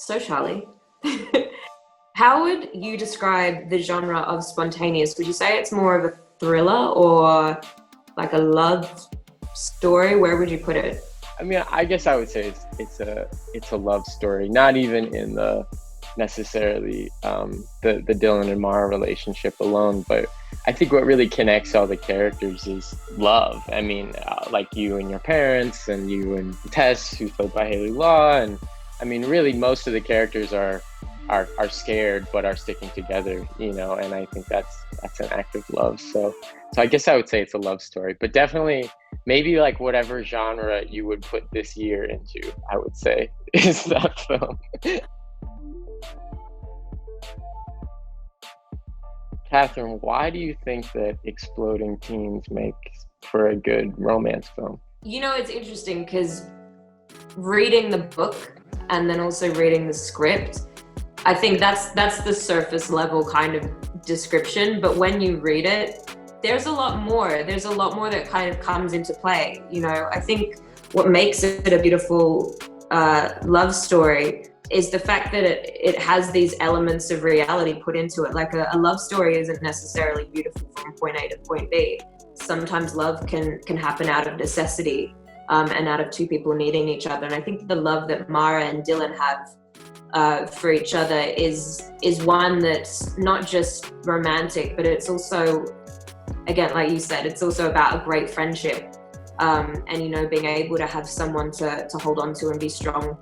So, Charlie, how would you describe the genre of spontaneous? Would you say it's more of a thriller or like a love story? Where would you put it? I mean, I guess I would say it's a love story, not even in the necessarily the Dylan and Mara relationship alone, but I think what really connects all the characters is love. I mean, like you and your parents, and you and Tess, who's played by Haley Law, and I mean, really, most of the characters are scared but are sticking together, you know. And I think that's an act of love. So I guess I would say it's a love story, but definitely maybe like whatever genre you would put this year into, I would say is that film. Katherine, why do you think that exploding teens makes for a good romance film? You know, it's interesting because reading the book and then also reading the script, I think that's the surface level kind of description. But when you read it, there's a lot more. There's a lot more that kind of comes into play. You know, I think what makes it a beautiful love story is the fact that it has these elements of reality put into it. Like a love story isn't necessarily beautiful from point A to point B. Sometimes love can happen out of necessity and out of two people needing each other. And I think the love that Mara and Dylan have for each other is one that's not just romantic, but it's also, again, like you said, it's also about a great friendship. And, you know, being able to have someone to hold on to and be strong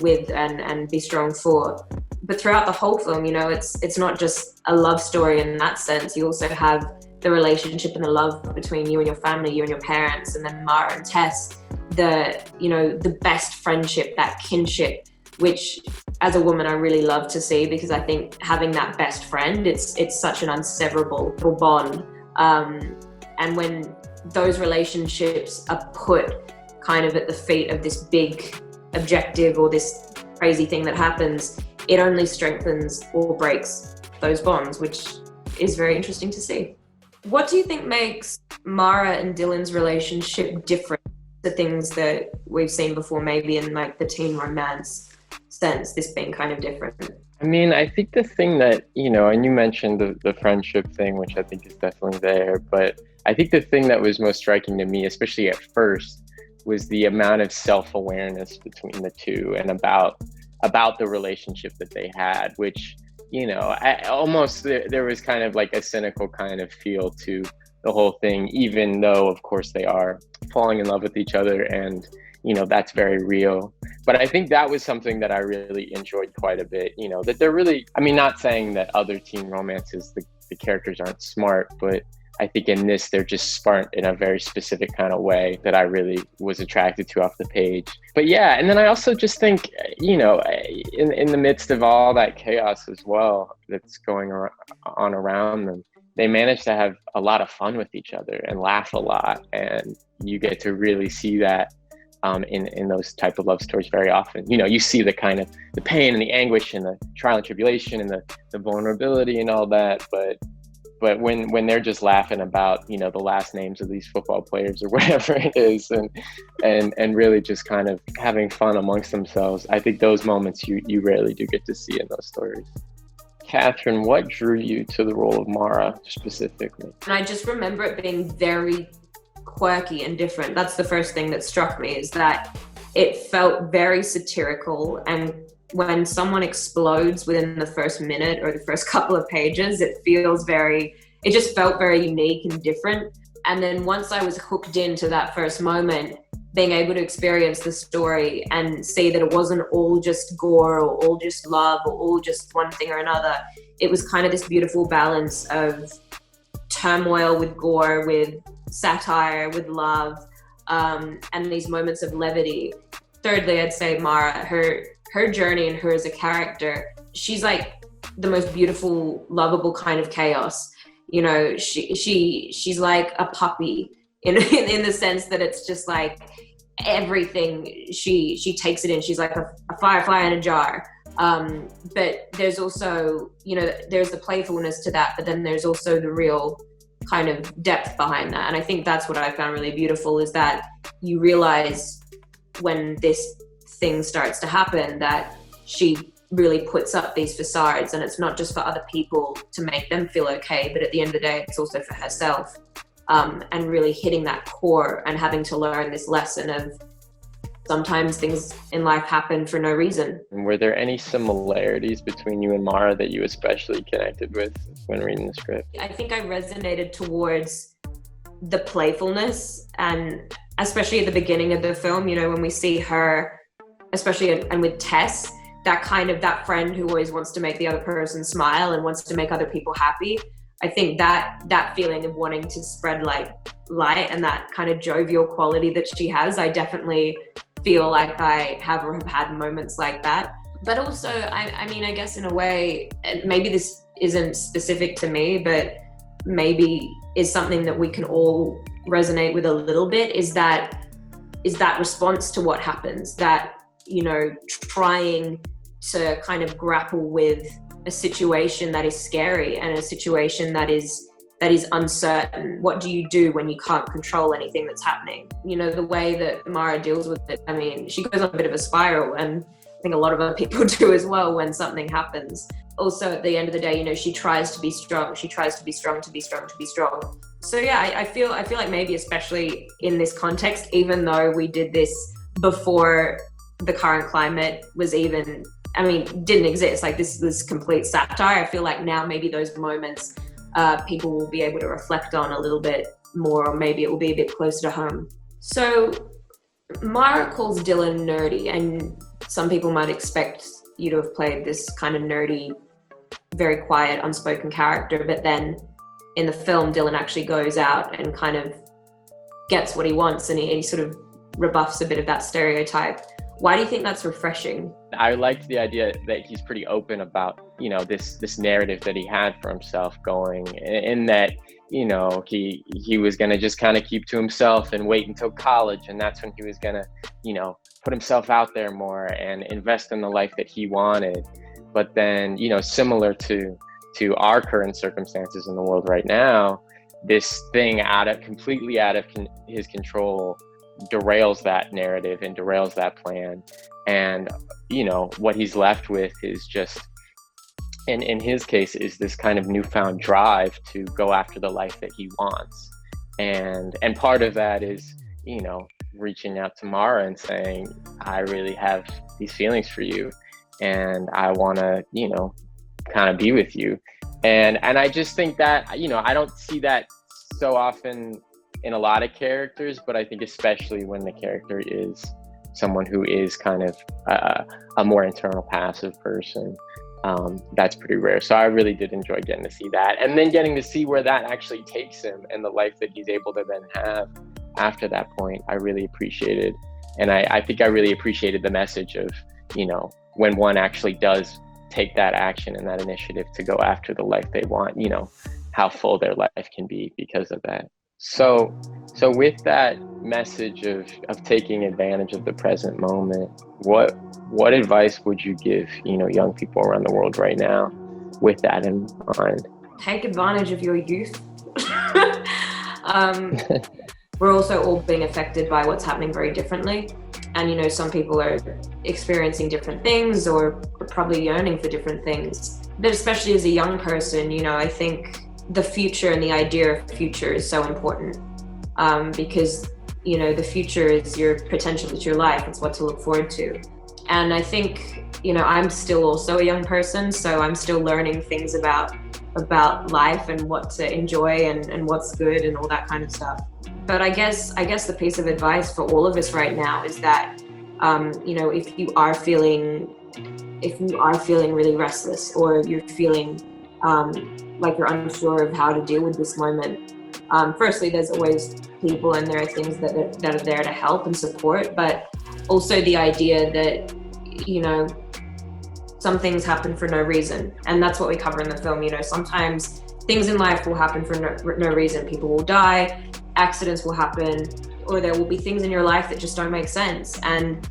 with and be strong for. But throughout the whole film, you know, it's not just a love story in that sense. You also have the relationship and the love between you and your family, you and your parents, and then Mara and Tess, the best friendship, that kinship, which as a woman I really love to see, because I think having that best friend, it's such an unseverable bond. And when those relationships are put kind of at the feet of this big objective or this crazy thing that happens, it only strengthens or breaks those bonds, which is very interesting to see. What do you think makes Mara and Dylan's relationship different to things that we've seen before, maybe in like the teen romance sense, this being kind of different? I mean, I think the thing that, you know, and you mentioned the friendship thing, which I think is definitely there, but I think the thing that was most striking to me, especially at first, was the amount of self-awareness between the two and about the relationship that they had, which, you know, there was kind of like a cynical kind of feel to the whole thing, even though, of course, they are falling in love with each other, and, you know, that's very real. But I think that was something that I really enjoyed quite a bit, you know, that they're really, I mean, not saying that other teen romances, the characters aren't smart, but I think in this, they're just smart in a very specific kind of way that I really was attracted to off the page. But yeah, and then I also just think, you know, in the midst of all that chaos as well that's going on around them, they manage to have a lot of fun with each other and laugh a lot. And you get to really see that in those type of love stories very often. You know, you see the kind of the pain and the anguish and the trial and tribulation and the vulnerability and all that, but when they're just laughing about, you know, the last names of these football players or whatever it is, and really just kind of having fun amongst themselves, I think those moments you rarely do get to see in those stories. Katherine, what drew you to the role of Mara specifically? And I just remember it being very quirky and different. That's the first thing that struck me, is that it felt very satirical, and when someone explodes within the first minute or the first couple of pages, it just felt very unique and different. And then once I was hooked into that first moment, being able to experience the story and see that it wasn't all just gore or all just love or all just one thing or another, it was kind of this beautiful balance of turmoil with gore, with satire, with love, and these moments of levity. Thirdly, I'd say Mara, her journey and her as a character, she's like the most beautiful, lovable kind of chaos. You know, she's like a puppy in the sense that it's just like everything she takes it in. She's like a firefly in a jar. But there's also, you know, there's the playfulness to that, but then there's also the real kind of depth behind that. And I think that's what I found really beautiful, is that you realize when this thing starts to happen that she really puts up these facades, and it's not just for other people to make them feel okay, but at the end of the day, it's also for herself. And really hitting that core and having to learn this lesson of sometimes things in life happen for no reason. And were there any similarities between you and Mara that you especially connected with when reading the script? I think I resonated towards the playfulness, and especially at the beginning of the film, you know, when we see her, especially and with Tess, that friend who always wants to make the other person smile and wants to make other people happy. I think that feeling of wanting to spread like light and that kind of jovial quality that she has, I definitely feel like I have had moments like that. But also, I mean, I guess in a way, maybe this isn't specific to me, but maybe is something that we can all resonate with a little bit, is that response to what happens, that, you know, trying to kind of grapple with a situation that is scary and a situation that is uncertain. What do you do when you can't control anything that's happening? You know, the way that Mara deals with it, I mean, she goes on a bit of a spiral, and I think a lot of other people do as well when something happens. Also, at the end of the day, you know, she tries to be strong. She tries to be strong, to be strong, to be strong. So yeah, I feel like maybe especially in this context, even though we did this before the current climate was even, didn't exist, like this was complete satire. I feel like now maybe those moments people will be able to reflect on a little bit more, or maybe it will be a bit closer to home. So Mara calls Dylan nerdy, and some people might expect you to have played this kind of nerdy, very quiet, unspoken character, but then in the film, Dylan actually goes out and kind of gets what he wants, and he sort of rebuffs a bit of that stereotype. Why do you think that's refreshing? I liked the idea that he's pretty open about, you know, this narrative that he had for himself going, in that, you know, he was going to just kind of keep to himself and wait until college, and that's when he was going to, you know, put himself out there more and invest in the life that he wanted. But then, you know, similar to our current circumstances in the world right now, this thing completely out of his control derails that narrative and derails that plan. And, you know, what he's left with is just, in his case, is this kind of newfound drive to go after the life that he wants. And part of that is, you know, reaching out to Mara and saying, I really have these feelings for you, and I want to, you know, kind of be with you. And I just think that, you know, I don't see that so often in a lot of characters, but I think especially when the character is someone who is kind of a more internal, passive person, that's pretty rare. So I really did enjoy getting to see that, and then getting to see where that actually takes him and the life that he's able to then have after that point. I really appreciated, and I think I really appreciated the message of, you know, when one actually does take that action and that initiative to go after the life they want, you know, how full their life can be because of that. So with that message of taking advantage of the present moment, what advice would you give, you know, young people around the world right now with that in mind? Take advantage of your youth. We're also all being affected by what's happening very differently. And, you know, some people are experiencing different things or probably yearning for different things. But especially as a young person, you know, I think the future and the idea of future is so important, because, you know, the future is your potential, it's your life, it's what to look forward to. And I think, you know, I'm still also a young person, so I'm still learning things about life and what to enjoy and what's good and all that kind of stuff. But I guess the piece of advice for all of us right now is that, you know, if you are feeling really restless, or you're feeling like you're unsure of how to deal with this moment, firstly, there's always people and there are things that are there to help and support, but also the idea that, you know, some things happen for no reason, and that's what we cover in the film. You know, sometimes things in life will happen for no reason. People will die, accidents will happen, or there will be things in your life that just don't make sense, and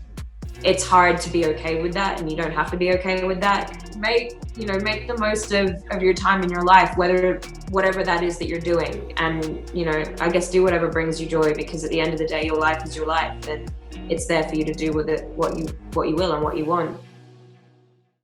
it's hard to be okay with that, and you don't have to be okay with that. Make the most of your time in your life, whatever that is that you're doing, and, you know, I guess do whatever brings you joy, because at the end of the day, your life is your life, and it's there for you to do with it what you will and what you want.